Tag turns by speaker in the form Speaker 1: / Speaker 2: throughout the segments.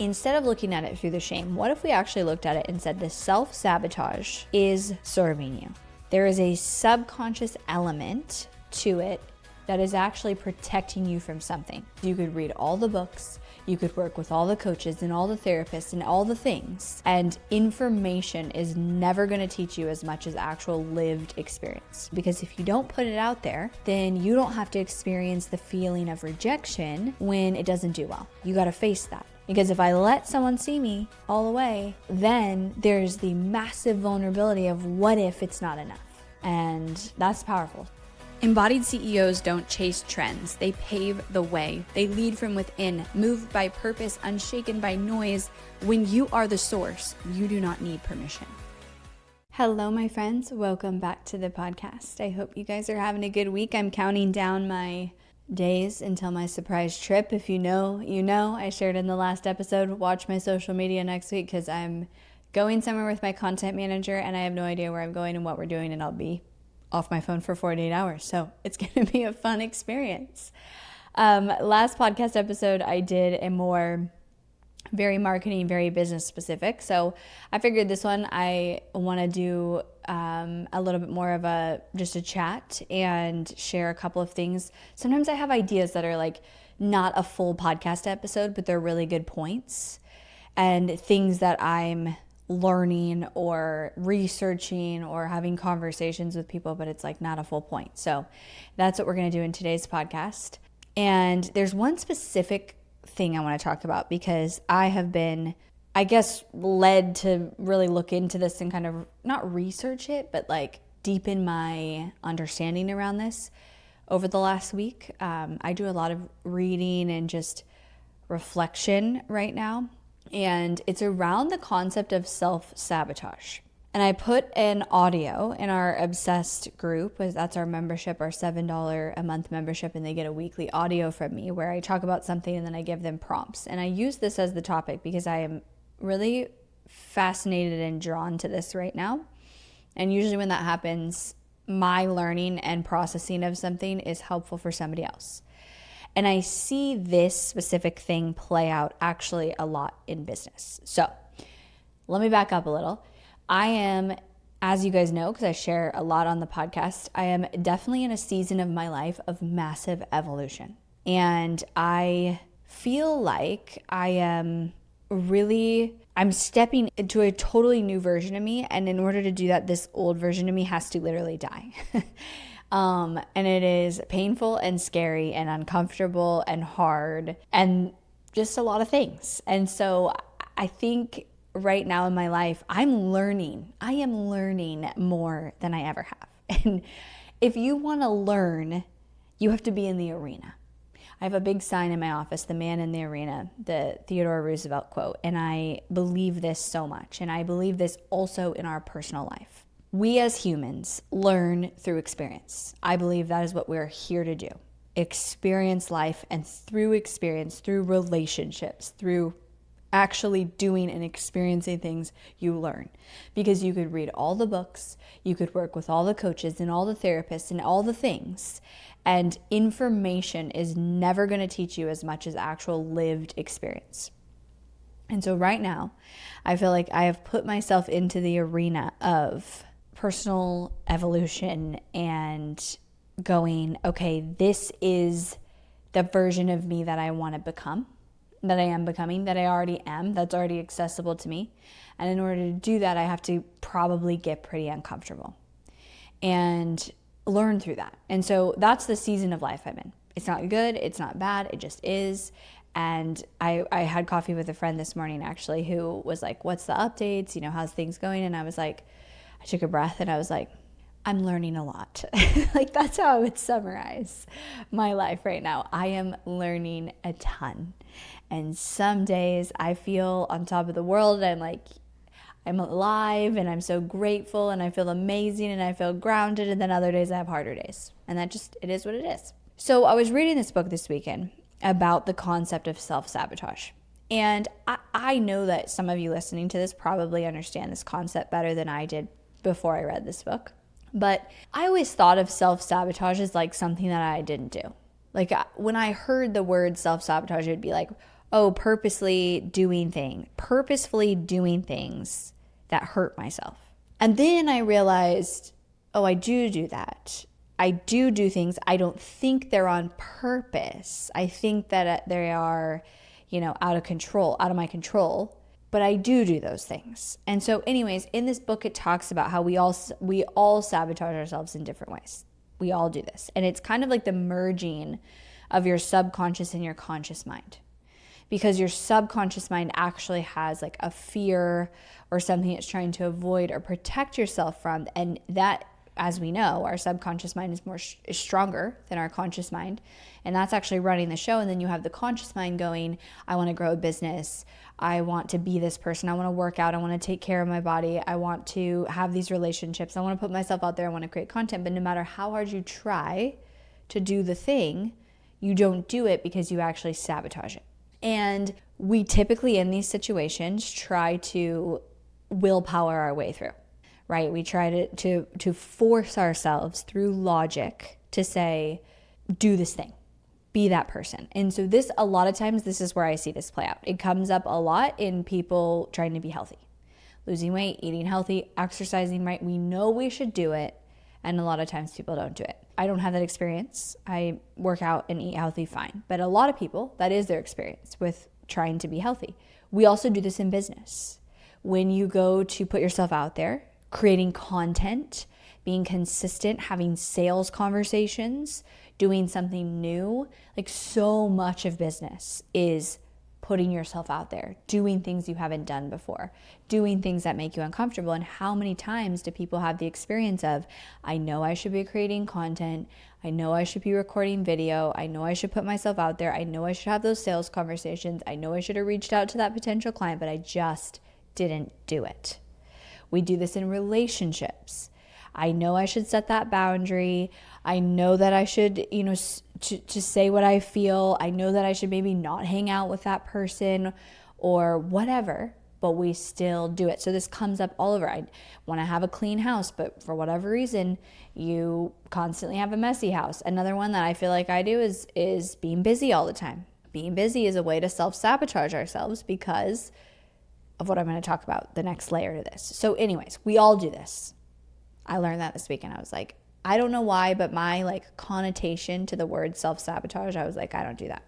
Speaker 1: instead of looking at it through the shame, what if we actually looked at it and said the self-sabotage is serving you? There is a subconscious element to it that is actually protecting you from something. You could read all the books, you could work with all the coaches and all the therapists and all the things, and information is never going to teach you as much as actual lived experience. Because if you don't put it out there, then you don't have to experience the feeling of rejection when it doesn't do well. You got to face that. Because if I let someone see me all the way, then there's the massive vulnerability of what if it's not enough? And that's powerful. Embodied CEOs don't chase trends. They pave the way. They lead from within, moved by purpose, unshaken by noise. When you are the source, you do not need permission. Hello, my friends. Welcome back to the podcast. I hope you guys are having a good week. I'm counting down my days until my surprise trip. If you know, you know. I shared in the last episode, watch my social media next week because I'm going somewhere with my content manager and I have no idea where I'm going and what we're doing, and I'll be off my phone for 48 hours. So it's going to be a fun experience. Last podcast episode, I did a more very marketing, very business specific. So I figured this one, I want to do a little bit more of just a chat and share a couple of things. Sometimes I have ideas that are like not a full podcast episode, but they're really good points and things that I'm learning or researching or having conversations with people, but it's like not a full point. So that's what we're going to do in today's podcast. And there's one specific thing I want to talk about because I have been, I guess, led to really look into this and kind of not research it, but like deepen my understanding around this over the last week. I do a lot of reading and just reflection right now. And it's around the concept of self-sabotage. And I put an audio in our Obsessed group, that's our membership, our $7 a month membership, and they get a weekly audio from me where I talk about something and then I give them prompts. And I use this as the topic because I am really fascinated and drawn to this right now. And usually when that happens, my learning and processing of something is helpful for somebody else. And I see this specific thing play out actually a lot in business. So let me back up a little. I am, as you guys know, because I share a lot on the podcast, I am definitely in a season of my life of massive evolution. And I feel like I'm stepping into a totally new version of me. And in order to do that, this old version of me has to literally die. And it is painful and scary and uncomfortable and hard and just a lot of things. And so I think right now in my life, I am learning more than I ever have. And if you want to learn, you have to be in the arena. I have a big sign in my office, the man in the arena, the Theodore Roosevelt quote. And I believe this so much. And I believe this also in our personal life. We as humans learn through experience. I believe that is what we're here to do. Experience life, and through experience, through relationships, through actually doing and experiencing things, you learn. Because you could read all the books, you could work with all the coaches and all the therapists and all the things, and information is never going to teach you as much as actual lived experience. And so right now, I feel like I have put myself into the arena of personal evolution and going, okay, this is the version of me that I want to become, that I am becoming, that I already am, that's already accessible to me. And in order to do that, I have to probably get pretty uncomfortable and learn through that. And so that's the season of life I'm in. It's not good, it's not bad, it just is. And I had coffee with a friend this morning actually who was like, what's the updates? How's things going? And I was like, I took a breath and I was like, I'm learning a lot. Like that's how I would summarize my life right now. I am learning a ton. And some days I feel on top of the world. I'm alive and I'm so grateful and I feel amazing and I feel grounded. And then other days I have harder days. And that just, it is what it is. So I was reading this book this weekend about the concept of self-sabotage. And I know that some of you listening to this probably understand this concept better than I did before I read this book. But I always thought of self-sabotage as like something that I didn't do. Like when I heard the word self-sabotage, it would be like, oh, purposefully doing things that hurt myself. And then I realized, oh, I do that. I do things. I don't think they're on purpose. I think that they are, out of my control. But I do those things. And so anyways, in this book, it talks about how we all sabotage ourselves in different ways. We all do this. And it's kind of like the merging of your subconscious and your conscious mind. Because your subconscious mind actually has like a fear or something it's trying to avoid or protect yourself from. And that, as we know, our subconscious mind is stronger than our conscious mind. And that's actually running the show. And then you have the conscious mind going, I want to grow a business. I want to be this person. I want to work out. I want to take care of my body. I want to have these relationships. I want to put myself out there. I want to create content. But no matter how hard you try to do the thing, you don't do it because you actually sabotage it. And we typically in these situations try to willpower our way through, right? We try to force ourselves through logic to say, do this thing, be that person. And so a lot of times, this is where I see this play out. It comes up a lot in people trying to be healthy, losing weight, eating healthy, exercising, right? We know we should do it. And a lot of times people don't do it. I don't have that experience. I work out and eat healthy fine. But a lot of people, that is their experience with trying to be healthy. We also do this in business. When you go to put yourself out there, creating content, being consistent, having sales conversations, doing something new, like so much of business is putting yourself out there, doing things you haven't done before, doing things that make you uncomfortable. And how many times do people have the experience of, I know I should be creating content, I know I should be recording video, I know I should put myself out there, I know I should have those sales conversations, I know I should have reached out to that potential client, but I just didn't do it. We do this in relationships. I know I should set that boundary. I know that I should, to say what I feel. I know that I should maybe not hang out with that person or whatever, but we still do it. So this comes up all over. I want to have a clean house, but for whatever reason, you constantly have a messy house. Another one that I feel like I do is being busy all the time. Being busy is a way to self-sabotage ourselves because of what I'm going to talk about, the next layer to this. So anyways, we all do this. I learned that this weekend. I was like, I don't know why, but my connotation to the word self-sabotage, I was like, I don't do that.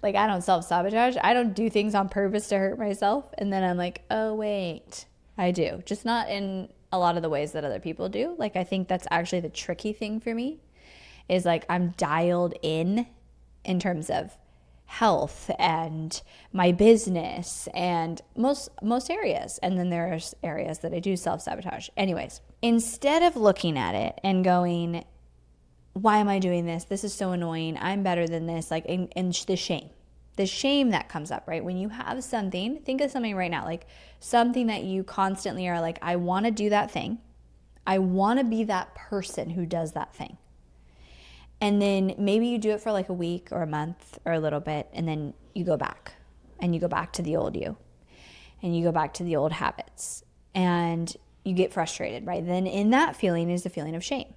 Speaker 1: I don't self-sabotage. I don't do things on purpose to hurt myself. And then I'm like, oh, wait, I do. Just not in a lot of the ways that other people do. I think that's actually the tricky thing for me is I'm dialed in terms of health and my business and most areas. And then there's areas that I do self-sabotage. Anyways, instead of looking at it and going, why am I doing this? This is so annoying. I'm better than this. And the shame that comes up, right? When you have something, think of something right now, something that you constantly are like, I want to do that thing. I want to be that person who does that thing. And then maybe you do it for a week or a month or a little bit, and then you go back and you go back to the old you and you go back to the old habits and you get frustrated, right? Then in that feeling is the feeling of shame.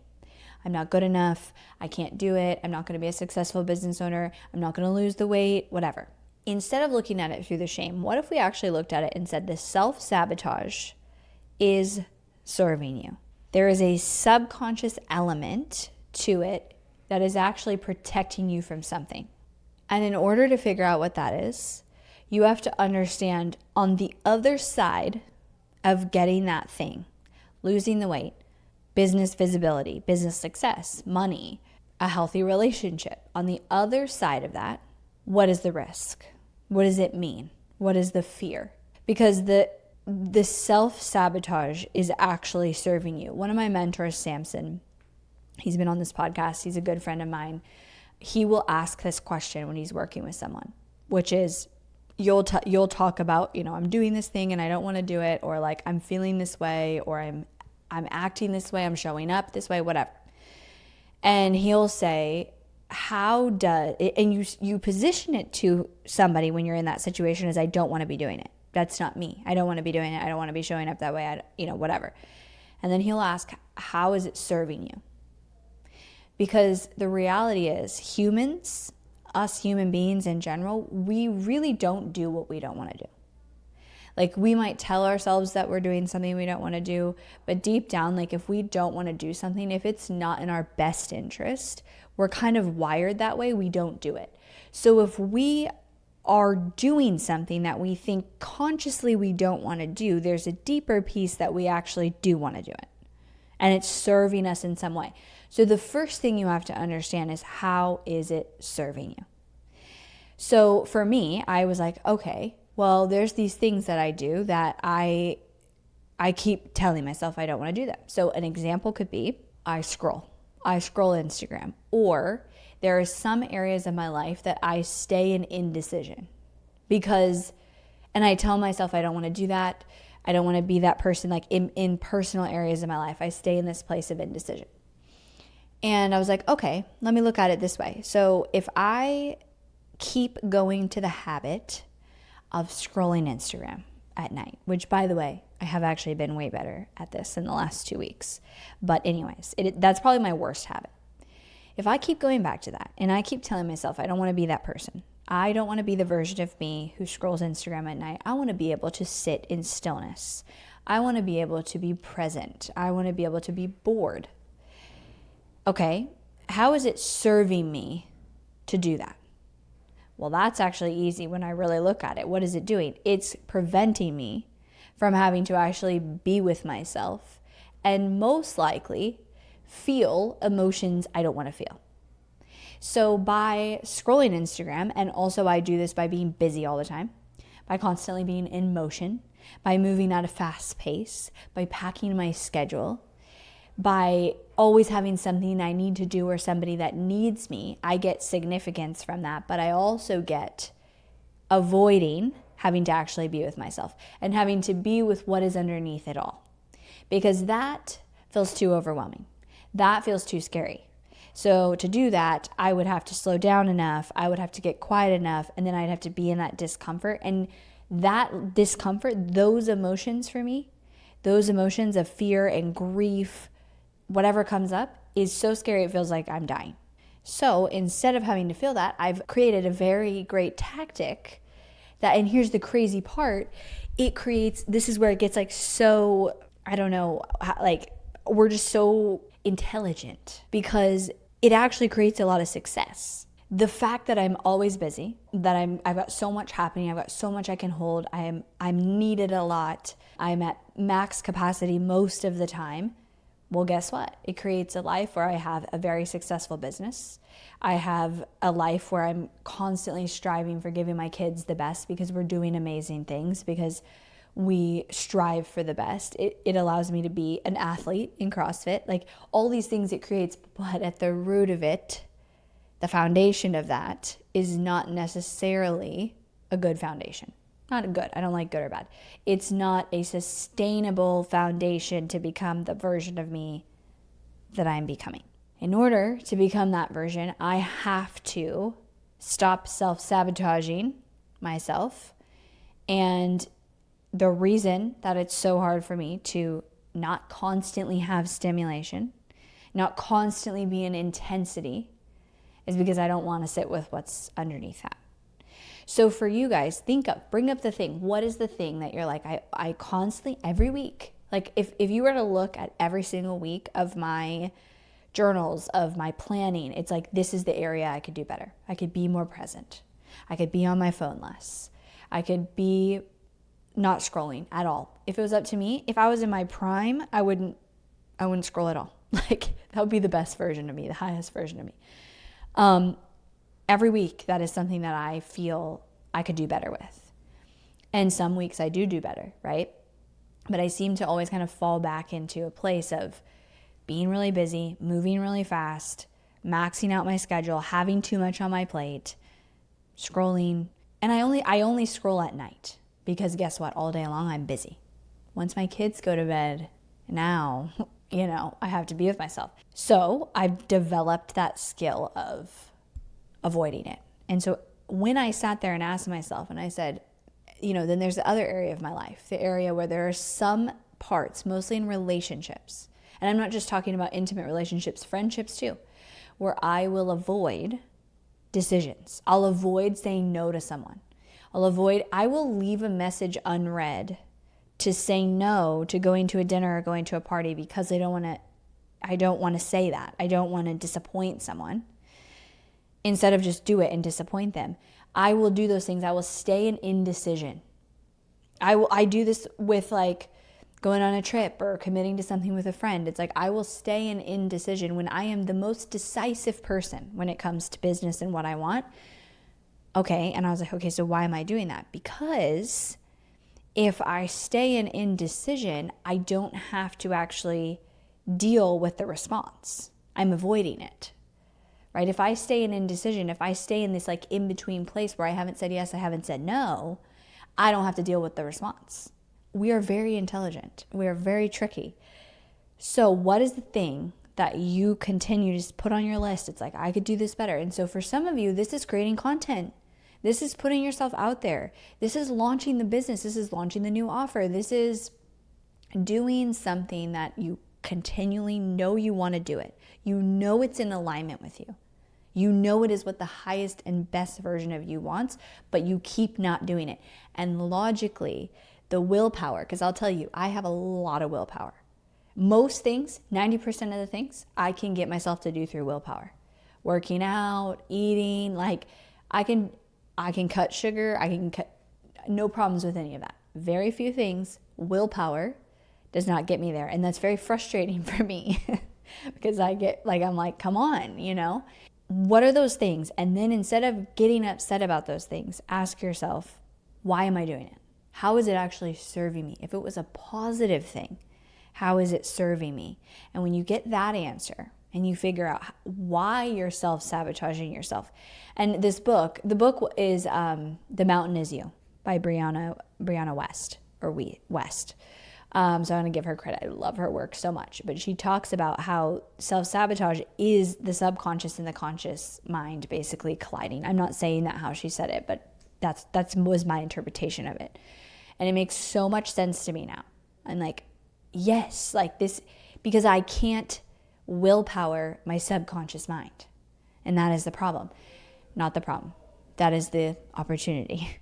Speaker 1: I'm not good enough. I can't do it. I'm not going to be a successful business owner. I'm not going to lose the weight, whatever. Instead of looking at it through the shame, what if we actually looked at it and said this self-sabotage is serving you? There is a subconscious element to it that is actually protecting you from something. And in order to figure out what that is, you have to understand on the other side of getting that thing, losing the weight, business visibility, business success, money, a healthy relationship. On the other side of that, what is the risk? What does it mean? What is the fear? Because the self-sabotage is actually serving you. One of my mentors, Samson, he's been on this podcast. He's a good friend of mine. He will ask this question when he's working with someone, which is, you'll talk about, I'm doing this thing and I don't want to do it, or I'm feeling this way, or I'm acting this way, I'm showing up this way, whatever. And he'll say, how does it, and you position it to somebody when you're in that situation as, I don't want to be doing it. That's not me. I don't want to be doing it. I don't want to be showing up that way. Whatever. And then he'll ask, how is it serving you? Because the reality is humans us human beings in general, we really don't do what we don't want to do. Like, we might tell ourselves that we're doing something we don't want to do, but deep down, like, if we don't want to do something, if it's not in our best interest, we're kind of wired that way, we don't do it. So if we are doing something that we think consciously we don't want to do, there's a deeper piece that we actually do want to do it. And it's serving us in some way. So the first thing you have to understand is, how is it serving you? So for me, I was like, okay, well, there's these things that I do that I keep telling myself I don't want to do them. So an example could be I scroll Instagram, or there are some areas of my life that I stay in indecision and I tell myself I don't want to do that. I don't want to be that person. Like in personal areas of my life, I stay in this place of indecision. And I was like, okay, let me look at it this way. So if I keep going to the habit of scrolling Instagram at night, which, by the way, I have actually been way better at this in the last 2 weeks. But anyways, that's probably my worst habit. If I keep going back to that and I keep telling myself I don't want to be that person, I don't want to be the version of me who scrolls Instagram at night. I want to be able to sit in stillness. I want to be able to be present. I want to be able to be bored. Okay, how is it serving me to do that? Well, that's actually easy when I really look at it. What is it doing? It's preventing me from having to actually be with myself and most likely feel emotions I don't want to feel. So by scrolling Instagram, and also I do this by being busy all the time, by constantly being in motion, by moving at a fast pace, by packing my schedule, by always having something I need to do or somebody that needs me, I get significance from that, but I also get avoiding having to actually be with myself and having to be with what is underneath it all, because that feels too overwhelming. That feels too scary. So to do that, I would have to slow down enough, I would have to get quiet enough, and then I'd have to be in that discomfort. And that discomfort, those emotions for me, those emotions of fear and grief, whatever comes up, is so scary it feels like I'm dying. So instead of having to feel that, I've created a very great tactic that, and here's the crazy part, this is where it gets like so, I don't know, like we're just so intelligent, because it actually creates a lot of success. The fact that I'm always busy, that I've got so much happening, I've got so much I can hold, I'm needed a lot, I'm at max capacity most of the time. Well, guess what? It creates a life where I have a very successful business. I have a life where I'm constantly striving for giving my kids the best, because we're doing amazing things, because we strive for the best. It allows me to be an athlete in CrossFit, like all these things it creates. But at the root of it, the foundation of that is not necessarily a good foundation. Not good. I don't like good or bad. It's not a sustainable foundation to become the version of me that I'm becoming. In order to become that version, I have to stop self-sabotaging myself. And the reason that it's so hard for me to not constantly have stimulation, not constantly be in intensity, is because I don't want to sit with what's underneath that. So for you guys, bring up the thing. What is the thing that you're like, I constantly, every week, like if you were to look at every single week of my journals, of my planning, it's like, this is the area I could do better. I could be more present. I could be on my phone less. I could be not scrolling at all. If it was up to me, if I was in my prime, I wouldn't scroll at all. Like, that would be the best version of me, the highest version of me. Every week, that is something that I feel I could do better with. And some weeks I do better, right? But I seem to always kind of fall back into a place of being really busy, moving really fast, maxing out my schedule, having too much on my plate, scrolling. And I only scroll at night, because guess what? All day long I'm busy. Once my kids go to bed, now, I have to be with myself. So I've developed that skill of avoiding it. And so when I sat there and asked myself, and I said, then there's the other area of my life, the area where there are some parts, mostly in relationships, and I'm not just talking about intimate relationships, friendships too, where I will avoid decisions. I'll avoid saying no to someone. I will leave a message unread to say no to going to a dinner or going to a party because I don't want to say that. I don't want to disappoint someone. Instead of just do it and disappoint them, I will do those things. I will stay in indecision. I do this with like going on a trip or committing to something with a friend. It's like I will stay in indecision when I am the most decisive person when it comes to business and what I want. Okay, and I was like, okay, so why am I doing that? Because if I stay in indecision, I don't have to actually deal with the response. I'm avoiding it, right? If I stay in indecision, if I stay in this like in-between place where I haven't said yes, I haven't said no, I don't have to deal with the response. We are very intelligent. We are very tricky. So what is the thing that you continue to put on your list? It's like, I could do this better. And so for some of you, this is creating content. This is putting yourself out there. This is launching the business. This is launching the new offer. This is doing something that you continually know you want to do it. You know it's in alignment with you. You know it is what the highest and best version of you wants, but you keep not doing it. And logically, the willpower, because I'll tell you, I have a lot of willpower. Most things, 90% of the things, I can get myself to do through willpower. Working out, eating, like I can cut sugar, no problems with any of that. Very few things, willpower does not get me there. And that's very frustrating for me because I'm like, come on, What are those things? And then instead of getting upset about those things, ask yourself, why am I doing it? How is it actually serving me? If it was a positive thing, how is it serving me? And when you get that answer and you figure out why you're self-sabotaging yourself. And the book is The Mountain Is You by Brianna West, West. So I want to give her credit. I love her work so much. But she talks about how self-sabotage is the subconscious and the conscious mind basically colliding. I'm not saying that how she said it, but that was my interpretation of it. And it makes so much sense to me now. I'm like, yes, like this, because I can't willpower my subconscious mind. And that is the problem. Not the problem. That is the opportunity.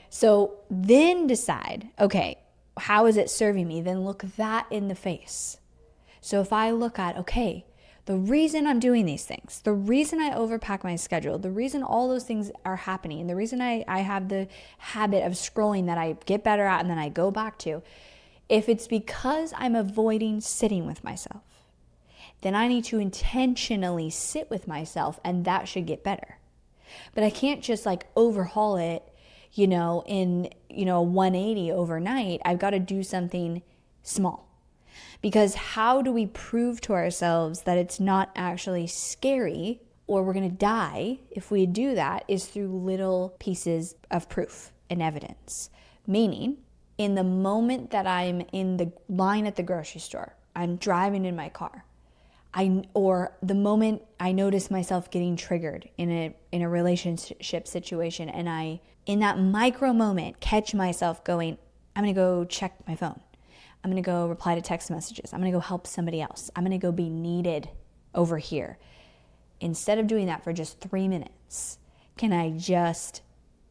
Speaker 1: So then decide, okay, how is it serving me? Then look that in the face. So if I look at, okay, the reason I'm doing these things, the reason I overpack my schedule, the reason all those things are happening, and the reason I have the habit of scrolling that I get better at and then I go back to, if it's because I'm avoiding sitting with myself, then I need to intentionally sit with myself and that should get better. But I can't just like overhaul it, in a 180 overnight. I've got to do something small. Because how do we prove to ourselves that it's not actually scary or we're going to die if we do that is through little pieces of proof and evidence. Meaning, in the moment that I'm in the line at the grocery store, I'm driving in my car, or the moment I notice myself getting triggered in a relationship situation, and I, in that micro moment, catch myself going, I'm going to go check my phone. I'm going to go reply to text messages. I'm going to go help somebody else. I'm going to go be needed over here. Instead of doing that for just 3 minutes, can I just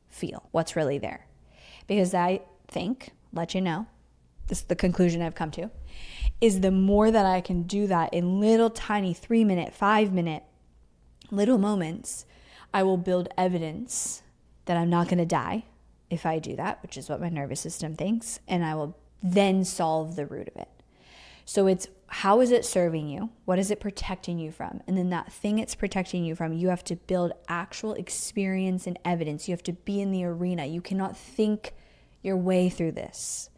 Speaker 1: feel what's really there? Because I think, let you know, this is the conclusion I've come to, is the more that I can do that in little tiny 3-minute, 5-minute little moments, I will build evidence that I'm not going to die if I do that, which is what my nervous system thinks, and I will then solve the root of it. So it's, how is it serving you? What is it protecting you from? And then that thing it's protecting you from, you have to build actual experience and evidence. You have to be in the arena. You cannot think your way through this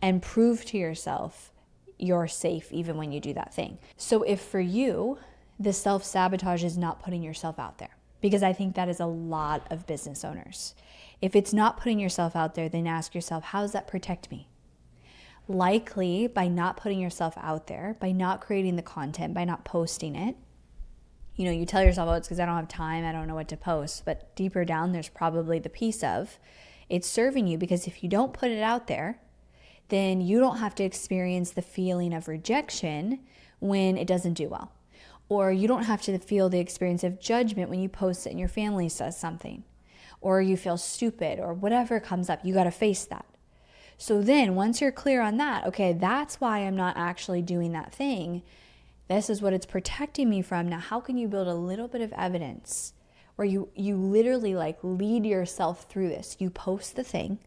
Speaker 1: and prove to yourself you're safe even when you do that thing. So if for you, the self-sabotage is not putting yourself out there, because I think that is a lot of business owners. If it's not putting yourself out there, then ask yourself, how does that protect me? Likely by not putting yourself out there, by not creating the content, by not posting it. You tell yourself, oh, it's because I don't have time, I don't know what to post. But deeper down, there's probably the piece of it's serving you, because if you don't put it out there, then you don't have to experience the feeling of rejection when it doesn't do well. Or you don't have to feel the experience of judgment when you post it and your family says something, or you feel stupid, or whatever comes up. You got to face that. So then once you're clear on that, okay, that's why I'm not actually doing that thing. This is what it's protecting me from. Now, how can you build a little bit of evidence where you literally like lead yourself through this? You post the thing,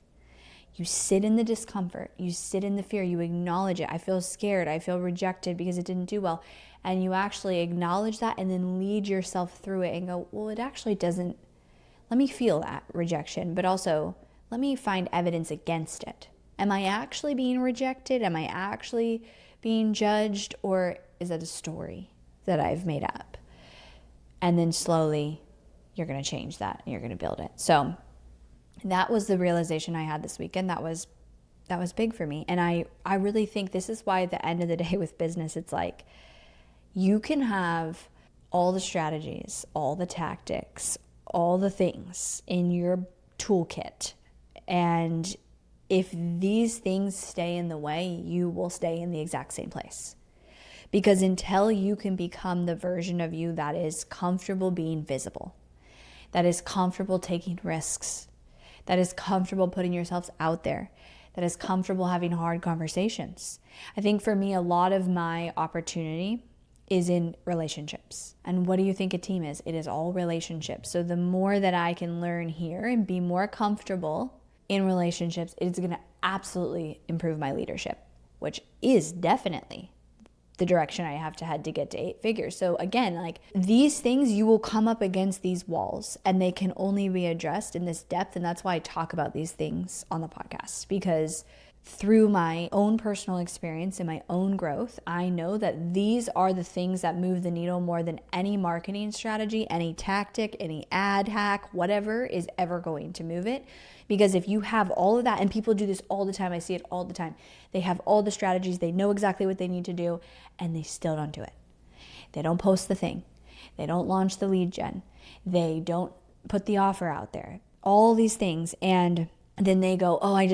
Speaker 1: you sit in the discomfort, you sit in the fear, you acknowledge it. I feel scared, I feel rejected because it didn't do well. And you actually acknowledge that and then lead yourself through it and go, well, it actually doesn't, let me feel that rejection, but also let me find evidence against it. Am I actually being rejected? Am I actually being judged? Or is that a story that I've made up? And then slowly you're going to change that and you're going to build it. So that was the realization I had this weekend. That was big for me. And I really think this is why at the end of the day with business, it's like you can have all the strategies, all the tactics, all the things in your toolkit. And if these things stay in the way, you will stay in the exact same place. Because until you can become the version of you that is comfortable being visible, that is comfortable taking risks, that is comfortable putting yourselves out there, that is comfortable having hard conversations. I think for me, a lot of my opportunity is in relationships. And what do you think a team is? It is all relationships. So the more that I can learn here and be more comfortable in relationships, it's going to absolutely improve my leadership, which is definitely the direction I have to head to get to 8 figures. So again, like these things, you will come up against these walls and they can only be addressed in this depth. And that's why I talk about these things on the podcast, because through my own personal experience and my own growth, I know that these are the things that move the needle more than any marketing strategy, any tactic, any ad hack, whatever is ever going to move it. Because if you have all of that, and people do this all the time, I see it all the time. They have all the strategies, they know exactly what they need to do, and they still don't do it. They don't post the thing. They don't launch the lead gen. They don't put the offer out there. All these things. And then they go, oh, I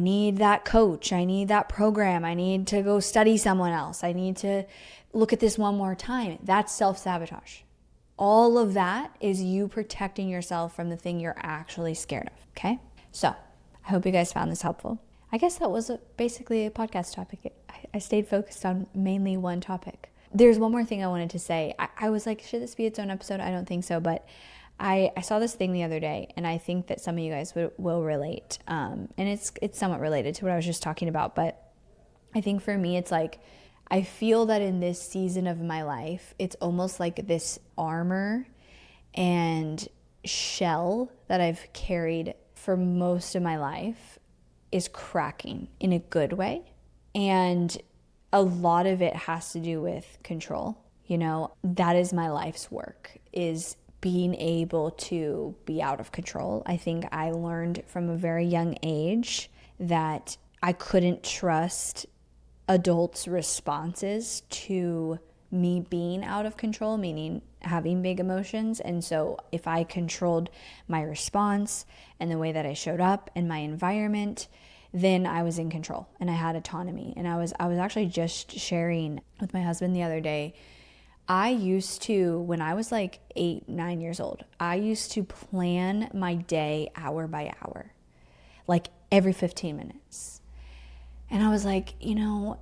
Speaker 1: need that coach. I need that program. I need to go study someone else. I need to look at this one more time. That's self-sabotage. All of that is you protecting yourself from the thing you're actually scared of, okay? So I hope you guys found this helpful. I guess that was basically a podcast topic. I stayed focused on mainly one topic. There's one more thing I wanted to say. I was like, should this be its own episode? I don't think so, but I saw this thing the other day, and I think that some of you guys will relate. And it's somewhat related to what I was just talking about, but I think for me, it's like, I feel that in this season of my life, it's almost like this armor and shell that I've carried for most of my life is cracking in a good way. And a lot of it has to do with control. You know, that is my life's work, is being able to be out of control. I think I learned from a very young age that I couldn't trust adults' responses to me being out of control, meaning having big emotions. And so if I controlled my response and the way that I showed up and my environment, then I was in control and I had autonomy. And I was actually just sharing with my husband the other day, I used to, when I was like 8, 9 years old, I used to plan my day hour by hour, like every 15 minutes. And I was like, you know,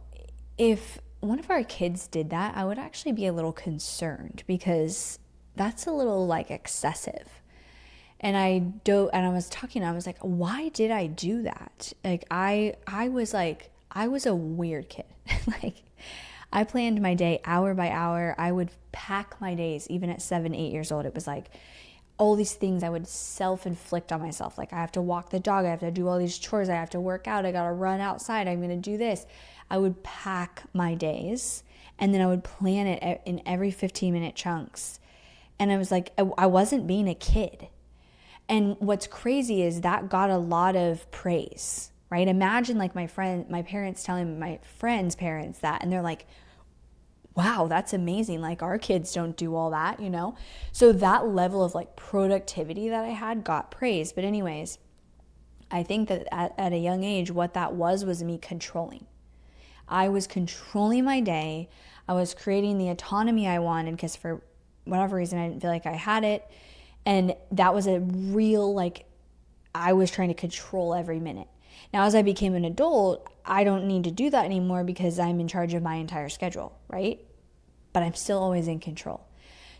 Speaker 1: if one of our kids did that, I would actually be a little concerned, because that's a little like excessive. And I was like, why did I do that? Like I was a weird kid. Like I planned my day hour by hour. I would pack my days, even at 7, 8 years old. It was like all these things I would self-inflict on myself. Like I have to walk the dog. I have to do all these chores. I have to work out. I got to run outside. I'm going to do this. I would pack my days, and then I would plan it in every 15-minute chunks. And I was like, I wasn't being a kid. And what's crazy is that got a lot of praise, right? Imagine like my parents telling my friends' parents that, and they're like, wow, that's amazing. Like our kids don't do all that, you know? So that level of like productivity that I had got praised. But anyways, I think that at a young age, what that was me controlling. I was controlling my day. I was creating the autonomy I wanted because for whatever reason, I didn't feel like I had it. And that was a real, like, I was trying to control every minute. Now, as I became an adult, I don't need to do that anymore because I'm in charge of my entire schedule, right? But I'm still always in control.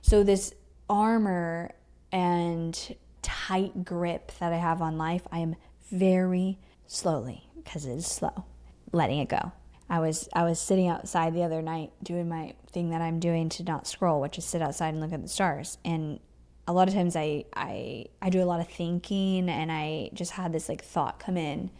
Speaker 1: So this armor and tight grip that I have on life, I am very slowly, because it is slow, letting it go. I was sitting outside the other night doing my thing that I'm doing to not scroll, which is sit outside and look at the stars. And a lot of times I do a lot of thinking, and I just had this like thought come in,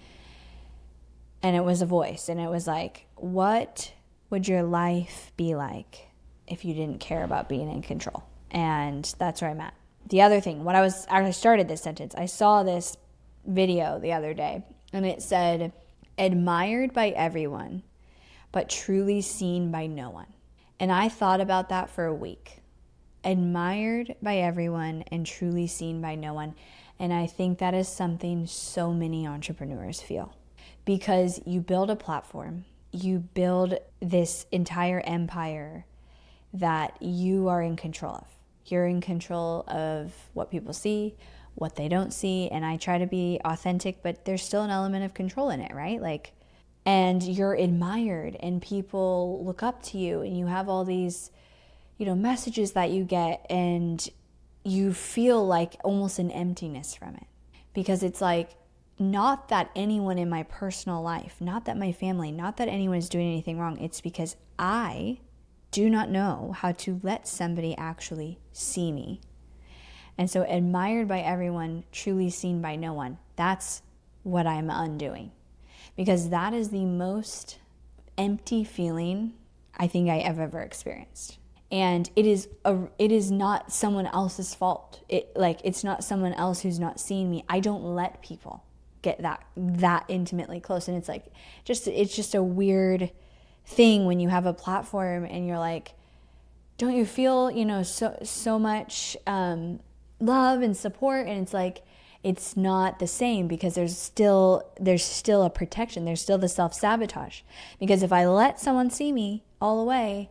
Speaker 1: and it was a voice, and it was like, what would your life be like if you didn't care about being in control? And that's where I'm at. The other thing, when I started this sentence, I saw this video the other day, and it said, admired by everyone, but truly seen by no one. And I thought about that for a week. Admired by everyone and truly seen by no one. And I think that is something so many entrepreneurs feel. Because you build a platform, you build this entire empire that you are in control of. You're in control of what people see, what they don't see, and I try to be authentic, but there's still an element of control in it, right? Like, and you're admired, and people look up to you, and you have all these, messages that you get, and you feel like almost an emptiness from it, because it's like, not that anyone in my personal life, not that my family, not that anyone is doing anything wrong. It's because I do not know how to let somebody actually see me. And so admired by everyone, truly seen by no one. That's what I'm undoing. Because that is the most empty feeling I think I have ever experienced. And it is not someone else's fault. It's not someone else who's not seeing me. I don't let people get that intimately close. And it's like, it's just a weird thing when you have a platform and you're like, don't you feel, so much love and support? And it's like, it's not the same, because there's still a protection. There's still the self-sabotage. Because if I let someone see me all the way,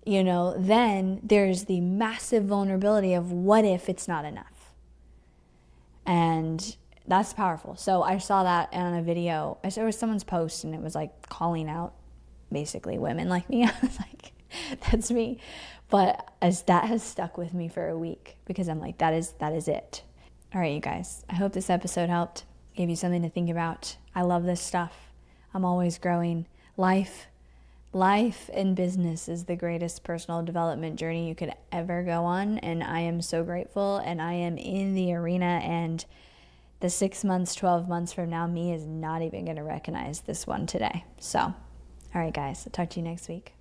Speaker 1: then there's the massive vulnerability of what if it's not enough? And that's powerful. So I saw that on a video. I saw it was someone's post, and it was like calling out basically women like me. I was like, that's me. But that has stuck with me for a week, because I'm like, that is it. All right, you guys. I hope this episode helped, gave you something to think about. I love this stuff. I'm always growing. Life and business is the greatest personal development journey you could ever go on. And I am so grateful, and I am in the arena, and the 6 months, 12 months from now, me is not even going to recognize this one today. So, all right, guys, I'll talk to you next week.